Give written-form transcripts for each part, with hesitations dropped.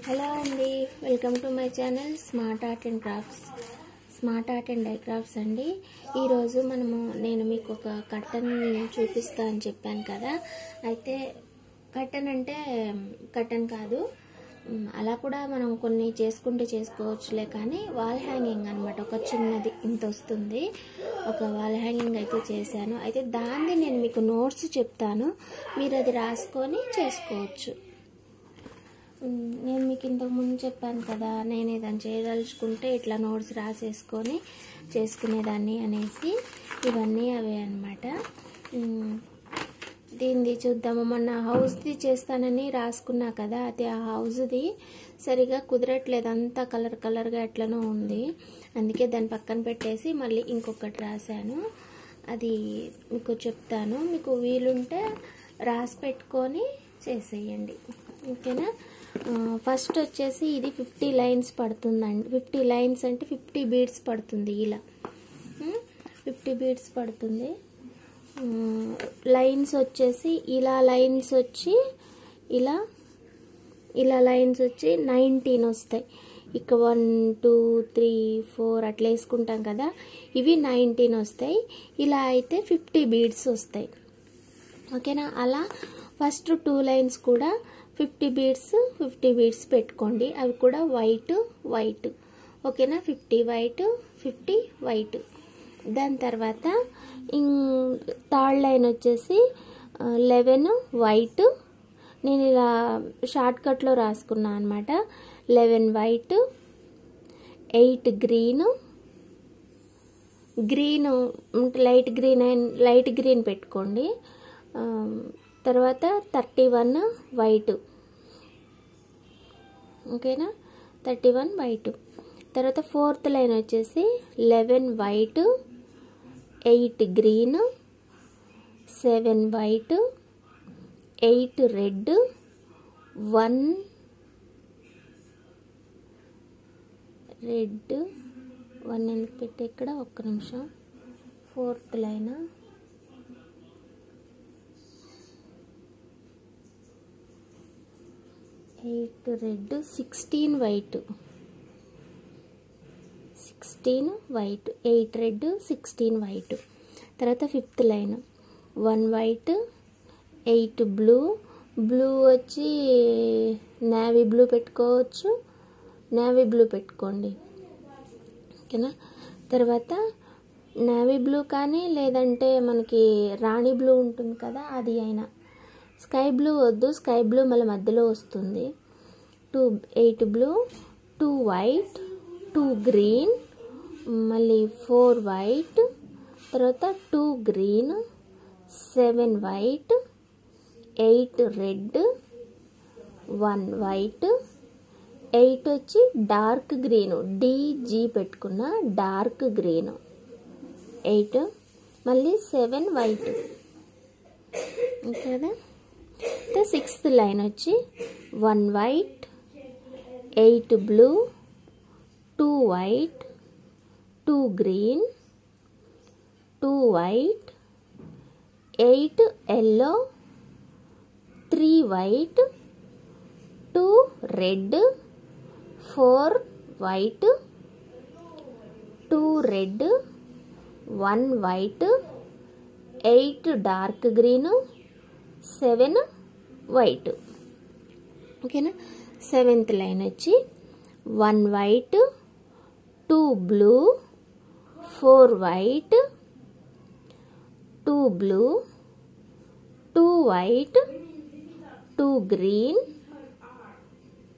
Hello అండి, welcome to my channel smart art and dye crafts అండి. ఈరోజు నేను మీకు ఒక కర్టన్ చూపిస్తా అని చెప్పాను కదా. అయితే కర్టన్ అంటే కర్టన్ కాదు, అలా కూడా మనం కొన్ని చేసుకోవచ్చులే, కానీ వాల్ హ్యాంగింగ్ అనమాట. ఒక చిన్నది ఇంత వస్తుంది, ఒక వాల్ హ్యాంగింగ్ అయితే చేశాను. అయితే దాన్ని నేను మీకు నోట్స్ చెప్తాను, మీరు అది రాసుకొని చేసుకోవచ్చు. నేను మీకు ఇంతకు ముందు చెప్పాను కదా, నేను ఏదైనా చేయదలుచుకుంటే ఇట్లా నోట్స్ రాసేసుకొని చేసుకునేదాన్ని అనేసి. ఇవన్నీ అవే అనమాట. దీనిది చూద్దాము. మొన్న హౌస్ది చేస్తానని రాసుకున్నా కదా, అయితే ఆ హౌస్ది సరిగా కుదరట్లేదు, అంతా కలర్గా ఎట్లనో ఉంది. అందుకే దాన్ని పక్కన పెట్టేసి మళ్ళీ ఇంకొకటి రాశాను. అది మీకు చెప్తాను, మీకు వీలుంటే రాసి పెట్టుకొని చేసేయండి, ఓకేనా. ఫస్ట్ వచ్చేసి ఇది 50 లైన్స్ పడుతుందండి. 50 లైన్స్ అంటే 50 బీడ్స్ పడుతుంది. ఇలా 50 బీడ్స్ పడుతుంది. లైన్స్ వచ్చేసి ఇలా లైన్స్ వచ్చి ఇలా లైన్స్ వచ్చి 19 వస్తాయి. ఇక 1 2 3 4 అట్లా వేసుకుంటాం కదా, ఇవి 19 వస్తాయి. ఇలా అయితే 50 బీడ్స్ వస్తాయి, ఓకేనా. అలా ఫస్ట్ 2 లైన్స్ కూడా 50 బీడ్స్ పెట్టుకోండి. అవి కూడా వైట్, ఓకేనా. 50 వైట్, 50 వైట్. దాని తర్వాత థర్డ్ లైన్ వచ్చేసి 11 వైట్. నేను ఇలా షార్ట్ కట్లో రాసుకున్నా అనమాట. 11 వైట్, 8 గ్రీన్ లైట్ గ్రీన్ పెట్టుకోండి. తర్వాత 31 వైట్, ఓకేనా. 31 వైట్. తర్వాత ఫోర్త్ లైన్ వచ్చేసి 11 white, 8 green, 7 white, 8 red, 1 red. 1 ఎందుకు పెట్టి ఇక్కడ ఒక్క నిమిషం. Fourth line 8 red, 16 white, 8 red, 16 white. తర్వాత ఫిఫ్త్ లైన్ 1 వైట్, 8 బ్లూ వచ్చి నేవీ బ్లూ పెట్టుకోవచ్చు, నేవీ బ్లూ పెట్టుకోండి, ఓకేనా. తర్వాత నేవీ బ్లూ కానీ లేదంటే మనకి రాణి బ్లూ ఉంటుంది కదా, అది అయినా. స్కై బ్లూ వద్దు, స్కై బ్లూ మళ్ళీ మధ్యలో వస్తుంది. 8 బ్లూ, 2 వైట్, 2 గ్రీన్, మళ్ళీ 4 వైట్, తర్వాత 2 గ్రీన్, 7 వైట్, 8 రెడ్, 1 వైట్, 8 వచ్చి డార్క్ గ్రీన్, DG పెట్టుకున్న డార్క్ గ్రీన్, 8, మళ్ళీ 7 వైట్, ఓకేనా. సిక్స్త్ లైన్ వచ్చి 1 white, 8 blue, 2 white, 2 green, 2 white, 8 yellow, 3 white, 2 red, 4 white, 2 red, 1 white, 8 dark green, 7 white, ఓకేనా. సెవెంత్ లైన్ వచ్చి 1 white, 2 blue, 4 white, 2 blue, 2 white, 2 green,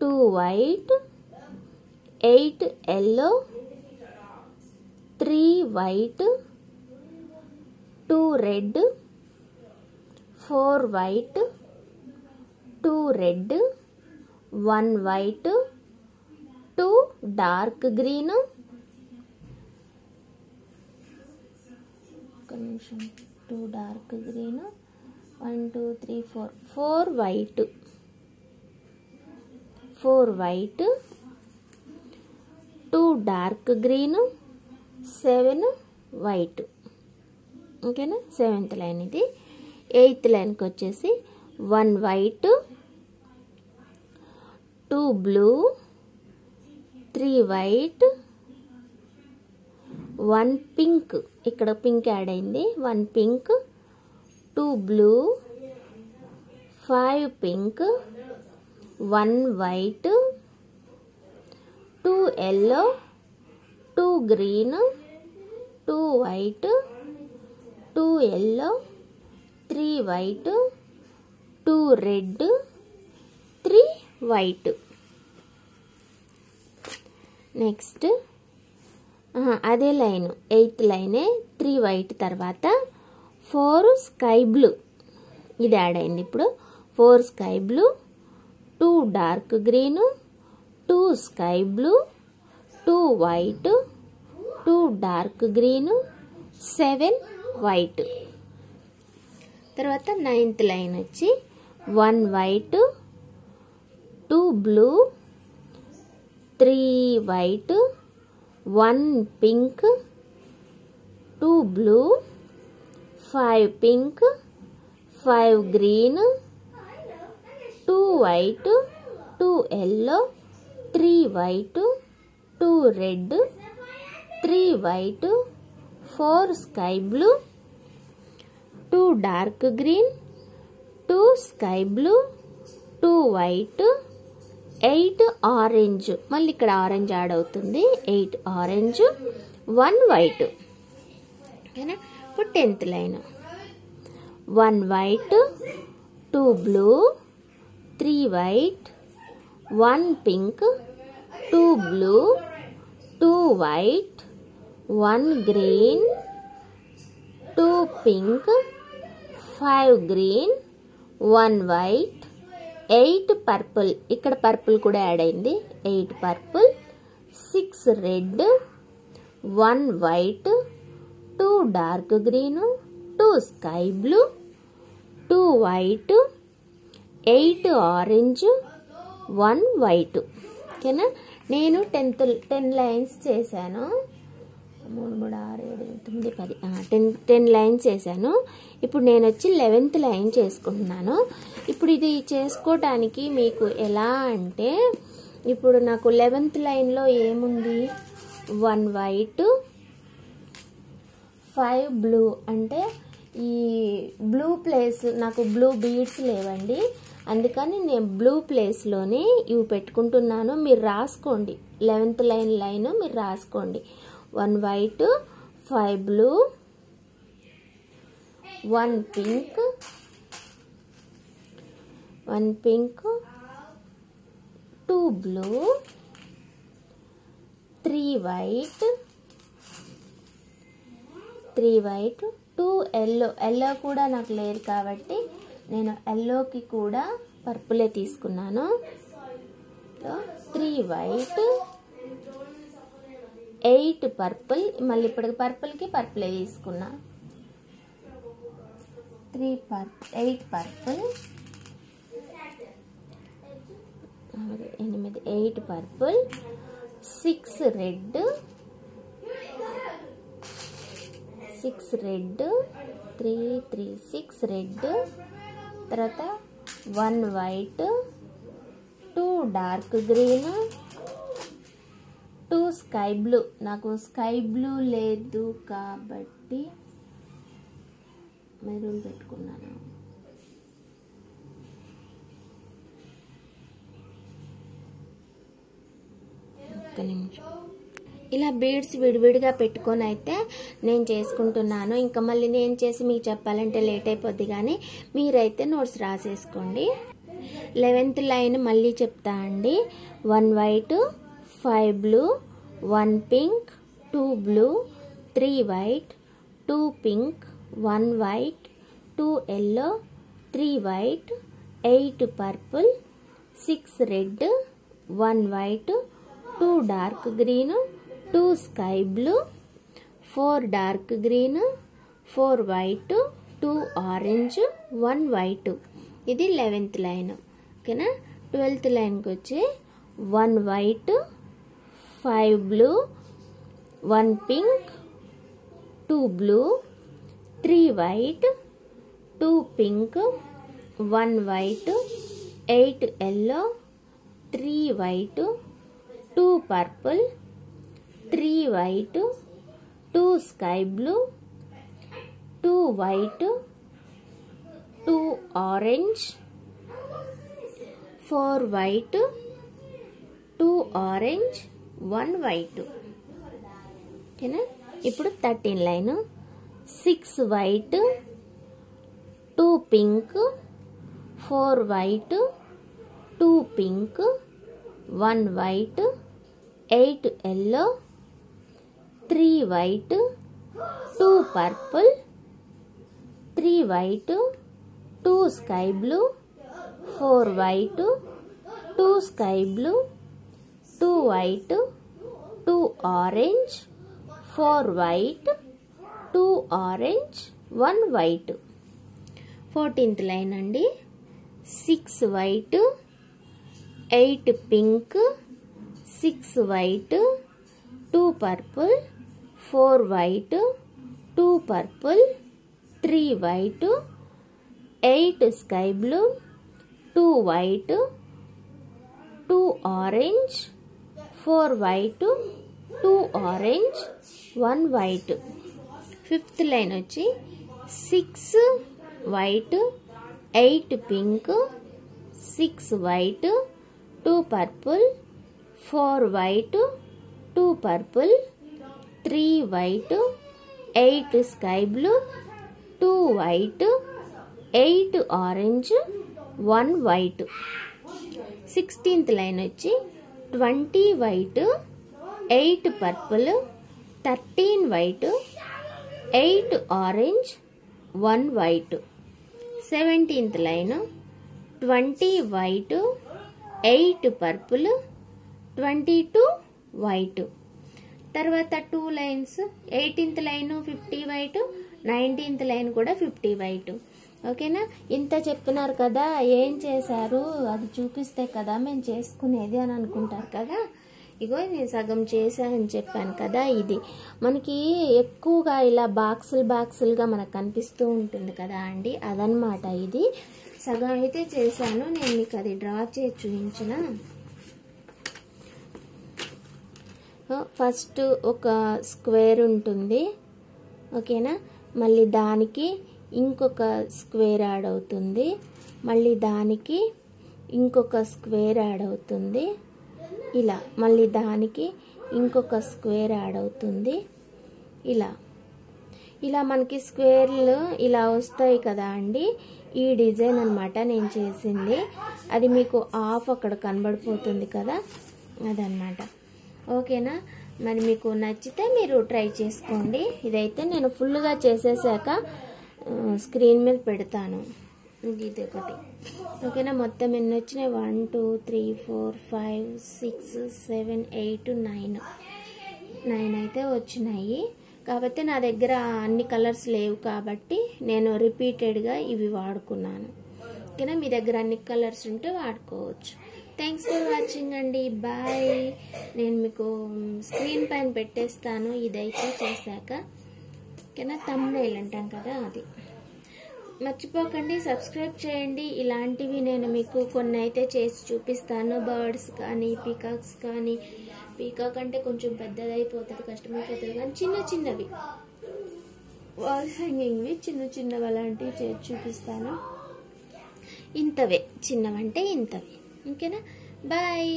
2 white, 8 yellow, 3 white, 2 red, 4 white, 2 red, 1 white, 2 dark green, 2 dark green, 1 2 3 4, 4 white, 4 white, 2 dark green, 7 white, ఓకేనా. Seventh line ఇది. Eighth లైన్కి వచ్చేసి 1 white, 2 blue, 3 white, 1 pink. ఇక్కడ pink add అయింది. 1 pink, 2 blue, 5 pink, 1 white, 2 yellow, 2 green, 2 white, 2 yellow, 3 white, 2 red, 3 white. Next అదే line 8th లైనే 3 white తర్వాత 4 sky blue ఇది add అయింది. ఇప్పుడు 4 sky blue, 2 dark green, 2 sky blue, 2 white, 2 dark green, 7 white. తర్వాత 9th line వచ్చి 1 white, 2 blue, 3 white, 1 pink, 2 blue, 5 pink, 5 green, 2 white, 2 yellow, 3 white, 2 red, 3 white, 4 sky blue, 2 dark green, 2 sky blue, 2 white, 8 orange. మళ్ళీ ఇక్కడ orange add అవుతుంది. 8 orange, 1 white. ఓకేనా? ఇప్పుడు 10th line 1 white, 2 blue, 3 white, 1 pink, 2 blue, 2 white, 1 green, 2 pink, 5 green, 1 white, 8 purple. ఇక్కడ purple కూడా add అయింది. 8 purple, 6 red, 1 white, 2 dark green, 2 sky blue, 2 white, 8 orange, 1 white. ఓకేనా? నేను 10 లైన్స్ చేశాను. 3 3 6 7 9 10 10 లైన్స్ చేశాను. ఇప్పుడు నేను వచ్చి 11th లైన్ చేసుకుంటున్నాను. ఇప్పుడు ఇది చేసుకోవటానికి మీకు ఎలా అంటే, ఇప్పుడు నాకు 11th లైన్లో ఏముంది, 1 white, 5 blue. అంటే ఈ బ్లూ ప్లేస్ నాకు బ్లూ బీడ్స్ లేవండి, అందుకని నేను బ్లూ ప్లేస్లోనే ఇవి పెట్టుకుంటున్నాను. మీరు రాసుకోండి, 11th లైన్ మీరు రాసుకోండి. 1 white, 5 blue, 1 pink, 2 blue, 3 white, 2 yellow కూడా నాకు లేదు కాబట్టి నేను ఎల్లోకి కూడా పర్పులే తీసుకున్నాను. 3 white, 8 పర్పుల్. మళ్ళీ ఇప్పటికి పర్పుల్కి పర్పులే తీసుకున్నా. 8 పర్పుల్, 8 పర్పుల్, 6 రెడ్, 3 3 6 రెడ్. తర్వాత 1 white, 2 dark green, 2 sky blue. నాకు స్కై బ్లూ లేదు కాబట్టి మెరూన్ పెట్టుకున్నాను. ఒక్క నిమిషం. ఇలా బీడ్స్ విడివిడిగా పెట్టుకొని అయితే నేను చేసుకుంటున్నాను. ఇంకా మళ్ళీ నేను చేసి మీకు చెప్పాలంటే లేట్ అయిపోద్ది, కానీ మీరైతే నోట్స్ రాసేసుకోండి. 11th లైన్ మళ్ళీ చెప్తా అండి. 1 white, 5 blue, 1 pink, 2 blue, 3 white, 2 pink, 1 white, 2 yellow, 3 white, 8 purple, 6 red, 1 white, 2 dark green, 2 sky blue, 4 dark green, 4 white, 2 orange, 1 white. ఇది 11th లైన్. ఓకేనా? 12th లైన్కి వచ్చి 1 white, 5 blue, 1 pink, 2 blue, 3 white, 2 pink, 1 white, 8 yellow, 3 white, 2 purple, 3 white, 2 sky blue, 2 white, 2 orange, 4 white, 2 orange, 1 white. ఓకేనా? ఇప్పుడు 13 line 6 white, 2 pink, 4 white, 2 pink, 1 white, 8 yellow, 3 white, 2 purple, 3 white, 2 sky blue, 4 white, 2 sky blue, 2 white, 2 orange, 4 white, 2 orange, 1 white. 14th line అండి 6 white, 8 pink, 6 white, 2 purple, 4 white, 2 purple, 3 white, 8 sky blue, 2 white, 2 orange, 4 white, 2 orange, 1 white. 5th line వచ్చి 6 white, 8 pink, 6 white, 2 purple, 4 white, 2 purple, 3 white, 8 sky blue, 2 white, 8 orange, 1 white. 16th line వచ్చి 20 white, 8 purple, 13 white, 8 orange, 1 white. 17th line 20 white, 8 purple, 22 white. తర్వాత 2 lines 18th line 50 white, 19th line కూడా 50 white. ఓకేనా? ఇంత చెప్పినారు కదా, ఏం చేశారు అది చూపిస్తే కదా మేము చేసుకునేది అని అనుకుంటారు కదా. ఇగో నేను సగం చేశానని చెప్పాను కదా, ఇది మనకి ఎక్కువగా ఇలా బాక్సులుగా మనకు కనిపిస్తూ ఉంటుంది కదా అండి, అదనమాట. ఇది సగం అయితే చేశాను, నేను మీకు అది డ్రా చేసి చూపించిన. ఫస్ట్ ఒక స్క్వేర్ ఉంటుంది, ఓకేనా? మళ్ళీ దానికి ఇంకొక స్క్వేర్ యాడ్ అవుతుంది, మళ్ళీ దానికి ఇంకొక స్క్వేర్ యాడ్ అవుతుంది, ఇలా మళ్ళీ దానికి ఇంకొక స్క్వేర్ యాడ్ అవుతుంది. ఇలా మనకి స్క్వేర్లు ఇలా వస్తాయి కదా అండి. ఈ డిజైన్ అన్నమాట నేను చేసింది. అది మీకు ఆఫ్ అక్కడ కనబడిపోతుంది కదా, అదనమాట. ఓకేనా? మరి మీకు నచ్చితే మీరు ట్రై చేసుకోండి. ఇదైతే నేను ఫుల్గా చేసేసాక స్క్రీన్ మీద పెడతాను. ఇది ఒకటి. ఓకేనా? మొత్తం ఎన్ని వచ్చినాయి? 1 2 3 4 5 6 7 8 9 అయితే వచ్చినాయి. కాకపోతే నా దగ్గర అన్ని కలర్స్ లేవు కాబట్టి నేను రిపీటెడ్గా ఇవి వాడుకున్నాను. ఓకేనా? మీ దగ్గర అన్ని కలర్స్ ఉంటే వాడుకోవచ్చు. థ్యాంక్స్ ఫర్ వాచింగ్ అండి. బాయ్. నేను మీకు స్క్రీన్ పైన పెట్టేస్తాను ఇదైతే చేశాక. ఓకేనా? థంబ్నెయిల్ అంటాం కదా, అది మర్చిపోకండి. సబ్స్క్రైబ్ చేయండి. ఇలాంటివి నేను మీకు కొన్ని అయితే చేసి చూపిస్తాను. బర్డ్స్ కానీ, పీకాక్స్ కానీ. పీకాక్ అంటే కొంచెం పెద్దదైపోతుంది, కష్టమైపోతుంది, కానీ చిన్నవి వాల్ హ్యాంగింగ్వి చిన్నవి అలాంటివి చేసి చూపిస్తాను. ఇంతవే చిన్నవంటే ఇంతవి. ఓకేనా? బాయ్.